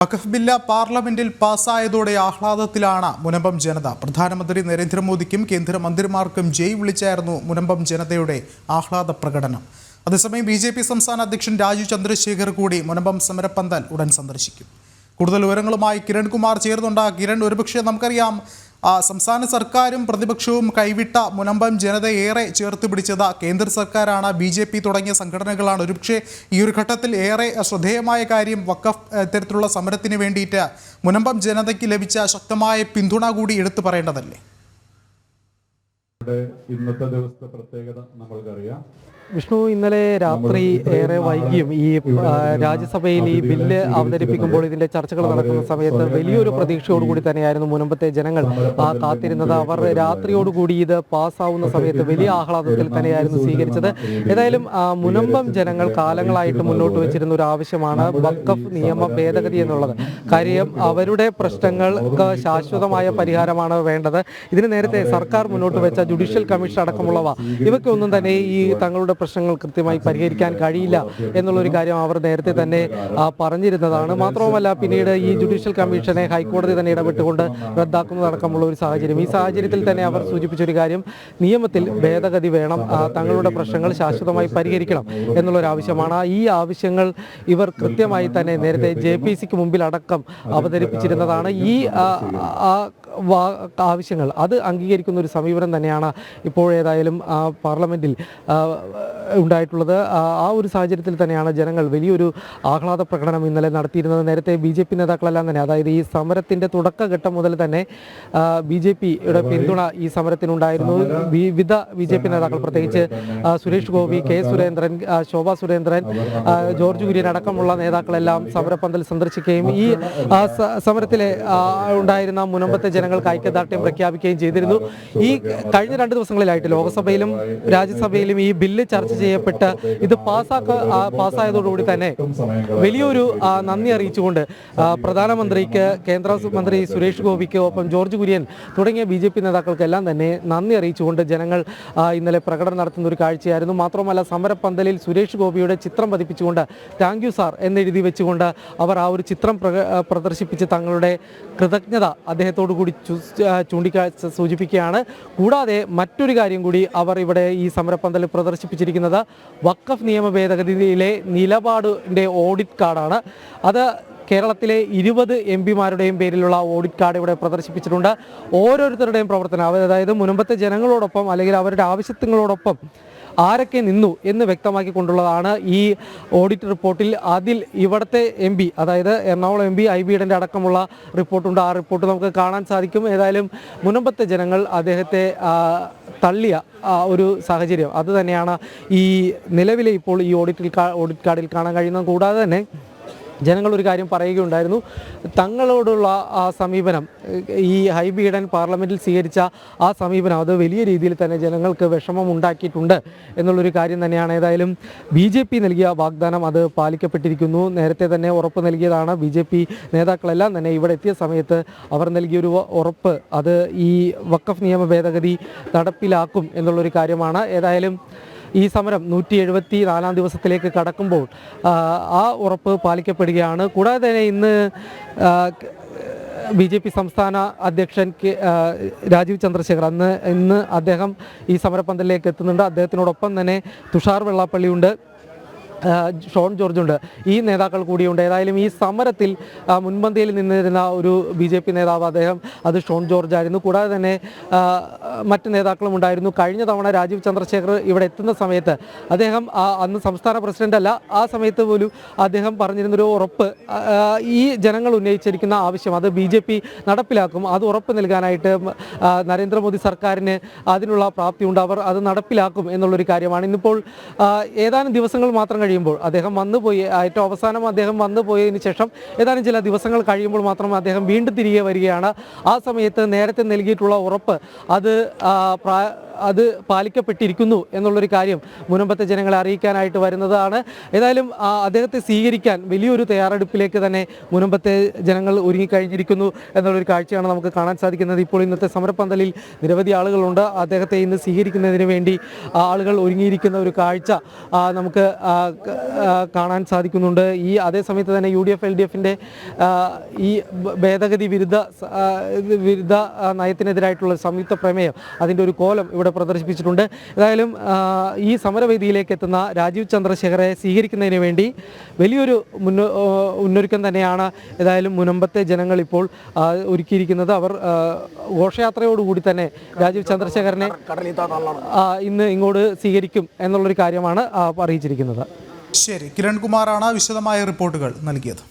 വഖഫ് bill പാർലമെന്റിൽ പാസ്സായതോടെ ആഹ്ലാദത്തിലാണ് മുനമ്പം ജനത. പ്രധാനമന്ത്രി നരേന്ദ്രമോദിക്കും കേന്ദ്രമന്ത്രിമാർക്കും ജയ് വിളിച്ചായിരുന്നു മുനമ്പം ജനതയുടെ ആഹ്ലാദ പ്രകടനം. അതേസമയം ബി.ജെ.പി. സംസ്ഥാന അധ്യക്ഷൻ രാജീവ് ചന്ദ്രശേഖർ കൂടി മുനമ്പം സമരപ്പന്തൽ ഉടൻ സന്ദർശിക്കും. കൂടുതൽ വിവരങ്ങളുമായി കിരൺകുമാർ ചേർന്നുണ്ട്. കിരൺ, ഒരുപക്ഷെ നമുക്കറിയാം സംസ്ഥാന സർക്കാരും പ്രതിപക്ഷവും കൈവിട്ട മുനമ്പം ജനതയെ ഏറെ ചേർത്ത് പിടിച്ചത് കേന്ദ്ര സർക്കാരാണ്, ബി.ജെ.പി. തുടങ്ങിയ സംഘടനകളാണ്. ഒരുപക്ഷെ ഈ ഒരു ഘട്ടത്തിൽ ഏറെ ശ്രദ്ധേയമായ കാര്യം വഖഫ് ഇത്തരത്തിലുള്ള സമരത്തിന് വേണ്ടിയിട്ട് മുനമ്പം ജനതയ്ക്ക് ലഭിച്ച ശക്തമായ പിന്തുണ കൂടി എടുത്തു പറയേണ്ടതല്ലേ? ഇന്നത്തെ ദിവസത്തെ പ്രത്യേകത നമ്മൾക്കറിയാം. വിഷ്ണു, ഇന്നലെ രാത്രി ഏറെ വൈകിയും ഈ രാജ്യസഭയിൽ ഈ ബില്ല് അവതരിപ്പിക്കുമ്പോൾ ഇതിന്റെ ചർച്ചകൾ നടക്കുന്ന സമയത്ത് വലിയൊരു പ്രതീക്ഷയോടുകൂടി തന്നെയായിരുന്നു മുനമ്പത്തെ ജനങ്ങൾ കാത്തിരുന്നത്. അവർ രാത്രിയോടുകൂടി ഇത് പാസ്സാവുന്ന സമയത്ത് വലിയ ആഹ്ലാദത്തിൽ തന്നെയായിരുന്നു സ്വീകരിച്ചത്. ഏതായാലും മുനമ്പം ജനങ്ങൾ കാലങ്ങളായിട്ട് മുന്നോട്ട് വെച്ചിരുന്ന ഒരു ആവശ്യമാണ് വഖഫ് നിയമ ഭേദഗതി എന്നുള്ളത്. കാര്യം അവരുടെ പ്രശ്നങ്ങൾക്ക് ശാശ്വതമായ പരിഹാരമാണ് വേണ്ടത്. ഇതിന് നേരത്തെ സർക്കാർ മുന്നോട്ട് വെച്ച ജുഡീഷ്യൽ കമ്മീഷൻ അടക്കമുള്ളവ ഇവയ്ക്കൊന്നും തന്നെ ഈ തങ്ങളുടെ പ്രശ്നങ്ങൾ കൃത്യമായി പരിഹരിക്കാൻ കഴിയില്ല എന്നുള്ളൊരു കാര്യം അവർ നേരത്തെ തന്നെ പറഞ്ഞിരുന്നതാണ്. മാത്രവുമല്ല, പിന്നീട് ഈ ജുഡീഷ്യൽ കമ്മീഷനെ ഹൈക്കോടതി തന്നെ ഇടപെട്ടുകൊണ്ട് റദ്ദാക്കുന്നതടക്കമുള്ള ഒരു സാഹചര്യം. ഈ സാഹചര്യത്തിൽ തന്നെ അവർ സൂചിപ്പിച്ചൊരു കാര്യം, നിയമത്തിൽ ഭേദഗതി വേണം, തങ്ങളുടെ പ്രശ്നങ്ങൾ ശാശ്വതമായി പരിഹരിക്കണം എന്നുള്ളൊരാവശ്യമാണ്. ഈ ആവശ്യങ്ങൾ ഇവർ കൃത്യമായി തന്നെ നേരത്തെ JPC മുമ്പിൽ അടക്കം അവതരിപ്പിച്ചിരുന്നതാണ്. ഈ ആവശ്യങ്ങൾ അത് അംഗീകരിക്കുന്ന ഒരു സമീപനം തന്നെയാണ് ഇപ്പോഴേതായാലും പാർലമെന്റിൽ ഉണ്ടായിട്ടുള്ളത്. ആ ഒരു സാഹചര്യത്തിൽ തന്നെയാണ് ജനങ്ങൾ വലിയൊരു ആഹ്ലാദ പ്രകടനം ഇന്നലെ നടത്തിയിരുന്നത്. നേരത്തെ BJP നേതാക്കളെല്ലാം തന്നെ, അതായത് ഈ സമരത്തിൻ്റെ തുടക്കഘട്ടം മുതൽ തന്നെ BJPയുടെ പിന്തുണ ഈ സമരത്തിനുണ്ടായിരുന്നു. വിവിധ BJP നേതാക്കൾ, പ്രത്യേകിച്ച് സുരേഷ് ഗോപി, K. സുരേന്ദ്രൻ, ശോഭാ സുരേന്ദ്രൻ, ജോർജ് കുര്യൻ അടക്കമുള്ള നേതാക്കളെല്ലാം സമരപ്പന്തൽ സന്ദർശിക്കുകയും ഈ സമരത്തിലെ ഉണ്ടായിരുന്ന മുനമ്പത്തെ ജനങ്ങൾക്ക് ഐക്യദാർഢ്യം പ്രഖ്യാപിക്കുകയും ചെയ്തിരുന്നു. ഈ കഴിഞ്ഞ 2 ദിവസങ്ങളിലായിട്ട് ലോക്സഭയിലും രാജ്യസഭയിലും ഈ ബില്ല് ചർച്ച ചെയ്യപ്പെട്ട് ഇത് പാസ്സായതോടുകൂടി തന്നെ വലിയൊരു നന്ദി അറിയിച്ചുകൊണ്ട് പ്രധാനമന്ത്രിക്ക്, കേന്ദ്രമന്ത്രി സുരേഷ് ഗോപിക്ക്, ഒപ്പം ജോർജ് കുര്യൻ തുടങ്ങിയ BJP നേതാക്കൾക്കെല്ലാം തന്നെ നന്ദി അറിയിച്ചുകൊണ്ട് ജനങ്ങൾ ഇന്നലെ പ്രകടനം നടത്തുന്ന ഒരു കാഴ്ചയായിരുന്നു. മാത്രമല്ല, സമരപ്പന്തലിൽ സുരേഷ് ഗോപിയുടെ ചിത്രം പതിപ്പിച്ചുകൊണ്ട് താങ്ക് യു സാർ എന്നെഴുതി വെച്ചുകൊണ്ട് അവർ ആ ഒരു ചിത്രം പ്രദർശിപ്പിച്ച് തങ്ങളുടെ കൃതജ്ഞത അദ്ദേഹത്തോടു കൂടി സൂചിപ്പിക്കുകയാണ്. കൂടാതെ മറ്റൊരു കാര്യം കൂടി അവർ ഇവിടെ ഈ സമരപ്പന്തലിൽ പ്രദർശിപ്പിച്ചിരിക്കുന്നത് വഖഫ് നിയമ ഭേദഗതിയിലെ നിലപാടിൻ്റെ ഓഡിറ്റ് കാർഡാണ്. അത് കേരളത്തിലെ 20 MPമാരുടെയും പേരിലുള്ള ഓഡിറ്റ് കാർഡ് ഇവിടെ പ്രദർശിപ്പിച്ചിട്ടുണ്ട്. ഓരോരുത്തരുടെയും പ്രവർത്തനം, അതായത് മുനമ്പത്തെ ജനങ്ങളോടൊപ്പം അല്ലെങ്കിൽ അവരുടെ ആവശ്യങ്ങളോടൊപ്പം ആരൊക്കെ നിന്നു എന്ന് വ്യക്തമാക്കിക്കൊണ്ടുള്ളതാണ് ഈ ഓഡിറ്റ് റിപ്പോർട്ടിൽ. അതിൽ ഇവിടുത്തെ MP, അതായത് എറണാകുളം MP IB ഈഡൻ്റെ അടക്കമുള്ള റിപ്പോർട്ടുണ്ട്. ആ റിപ്പോർട്ട് നമുക്ക് കാണാൻ സാധിക്കും. ഏതായാലും മുനമ്പത്തെ ജനങ്ങൾ അദ്ദേഹത്തെ തള്ളിയ ഒരു സാഹചര്യം അത് തന്നെയാണ് ഈ നിലവിലെ ഇപ്പോൾ ഈ ഓഡിറ്റ് കാർഡിൽ കാണാൻ കഴിയുന്നത്. കൂടാതെ തന്നെ ജനങ്ങൾ ഒരു കാര്യം പറയുകയുണ്ടായിരുന്നു, തങ്ങളോടുള്ള ആ സമീപനം, ഈ IB ഈഡൻ പാർലമെൻറ്റിൽ സ്വീകരിച്ച ആ സമീപനം അത് വലിയ രീതിയിൽ തന്നെ ജനങ്ങൾക്ക് വിഷമം ഉണ്ടാക്കിയിട്ടുണ്ട് എന്നുള്ളൊരു കാര്യം തന്നെയാണ്. ഏതായാലും BJP നൽകിയ വാഗ്ദാനം അത് പാലിക്കപ്പെട്ടിരിക്കുന്നു. നേരത്തെ തന്നെ ഉറപ്പ് നൽകിയതാണ്. BJP നേതാക്കളെല്ലാം തന്നെ ഇവിടെ എത്തിയ സമയത്ത് അവർ നൽകിയൊരു ഉറപ്പ്, അത് ഈ വഖഫ് നിയമ ഭേദഗതി നടപ്പിലാക്കും എന്നുള്ളൊരു കാര്യമാണ്. ഏതായാലും ഈ സമരം 174 ദിവസത്തിലേക്ക് കടക്കുമ്പോൾ ആ ഉറപ്പ് പാലിക്കപ്പെടുകയാണ്. കൂടാതെ തന്നെ ഇന്ന് BJP സംസ്ഥാന അധ്യക്ഷൻ രാജീവ് ചന്ദ്രശേഖർ ഇന്ന് അദ്ദേഹം ഈ സമരപ്പന്തലിലേക്ക് എത്തുന്നുണ്ട്. അദ്ദേഹത്തിനോടൊപ്പം തന്നെ തുഷാർ വെള്ളാപ്പള്ളിയുണ്ട്, ഷോൺ ജോർജ് ഉണ്ട്, ഈ നേതാക്കൾ കൂടിയുണ്ട്. ഏതായാലും ഈ സമരത്തിൽ മുൻപന്തിയിൽ നിന്നിരുന്ന ഒരു BJP നേതാവ്, അദ്ദേഹം അത് ഷോൺ ജോർജ് ആയിരുന്നു. കൂടാതെ തന്നെ മറ്റ് നേതാക്കളും ഉണ്ടായിരുന്നു. കഴിഞ്ഞ തവണ രാജീവ് ചന്ദ്രശേഖർ ഇവിടെ എത്തുന്ന സമയത്ത് അദ്ദേഹം അന്ന് സംസ്ഥാന പ്രസിഡന്റ് അല്ല, ആ സമയത്ത് പോലും അദ്ദേഹം പറഞ്ഞിരുന്നൊരു ഉറപ്പ്, ഈ ജനങ്ങൾ ഉന്നയിച്ചിരിക്കുന്ന ആവശ്യം അത് BJP നടപ്പിലാക്കും, അത് ഉറപ്പ് നൽകാനായിട്ട് നരേന്ദ്രമോദി സർക്കാരിന് അതിനുള്ള പ്രാപ്തിയുണ്ട്, അവർ അത് നടപ്പിലാക്കും എന്നുള്ളൊരു കാര്യമാണ്. ഇന്നിപ്പോൾ ഏതാനും ദിവസങ്ങൾ മാത്രം കഴിയുമ്പോൾ അദ്ദേഹം വന്നുപോയി, ഏറ്റവും അവസാനം അദ്ദേഹം വന്നുപോയതിന് ശേഷം ഏതാനും ചില ദിവസങ്ങൾ കഴിയുമ്പോൾ മാത്രം അദ്ദേഹം വീണ്ടും തിരികെ വരികയാണ്. ആ സമയത്ത് നേരത്തെ നൽകിയിട്ടുള്ള ഉറപ്പ് അത് പാലിക്കപ്പെട്ടിരിക്കുന്നു എന്നുള്ളൊരു കാര്യം മുനമ്പത്തെ ജനങ്ങളെ അറിയിക്കാനായിട്ട് വരുന്നതാണ്. ഏതായാലും അദ്ദേഹത്തെ സ്വീകരിക്കാൻ വലിയൊരു തയ്യാറെടുപ്പിലേക്ക് തന്നെ മുനമ്പത്തെ ജനങ്ങൾ ഒരുങ്ങിക്കഴിഞ്ഞിരിക്കുന്നു എന്നുള്ളൊരു കാഴ്ചയാണ് നമുക്ക് കാണാൻ സാധിക്കുന്നത്. ഇപ്പോൾ ഇന്നത്തെ സമരപ്പന്തലിൽ നിരവധി ആളുകളുണ്ട്. അദ്ദേഹത്തെ ഇന്ന് സ്വീകരിക്കുന്നതിന് വേണ്ടി ആളുകൾ ഒരുങ്ങിയിരിക്കുന്ന ഒരു കാഴ്ച നമുക്ക് കാണാൻ സാധിക്കുന്നുണ്ട്. ഈ അതേസമയത്ത് തന്നെ UDF LDFിൻ്റെ ഈ ഭേദഗതി വിരുദ്ധ നയത്തിനെതിരായിട്ടുള്ള സംയുക്ത പ്രമേയം അതിൻ്റെ ഒരു കോലം ഇവിടെ പ്രദർശിപ്പിച്ചിട്ടുണ്ട്. ഏതായാലും ഈ സമരവേദിയിലേക്ക് എത്തുന്ന രാജീവ് ചന്ദ്രശേഖരെ സ്വീകരിക്കുന്നതിന് വേണ്ടി വലിയൊരു മുന്നൊരുക്കം തന്നെയാണ് ഏതായാലും മുനമ്പത്തെ ജനങ്ങൾ ഇപ്പോൾ ഒരുക്കിയിരിക്കുന്നത്. അവർ ഘോഷയാത്രയോടുകൂടി തന്നെ രാജീവ് ചന്ദ്രശേഖരനെ ഇന്ന് ഇങ്ങോട്ട് സ്വീകരിക്കും എന്നുള്ളൊരു കാര്യമാണ് അറിയിച്ചിരിക്കുന്നത്. ശരി, കിരൺകുമാറാണ് വിശദമായ റിപ്പോർട്ടുകൾ നൽകിയത്.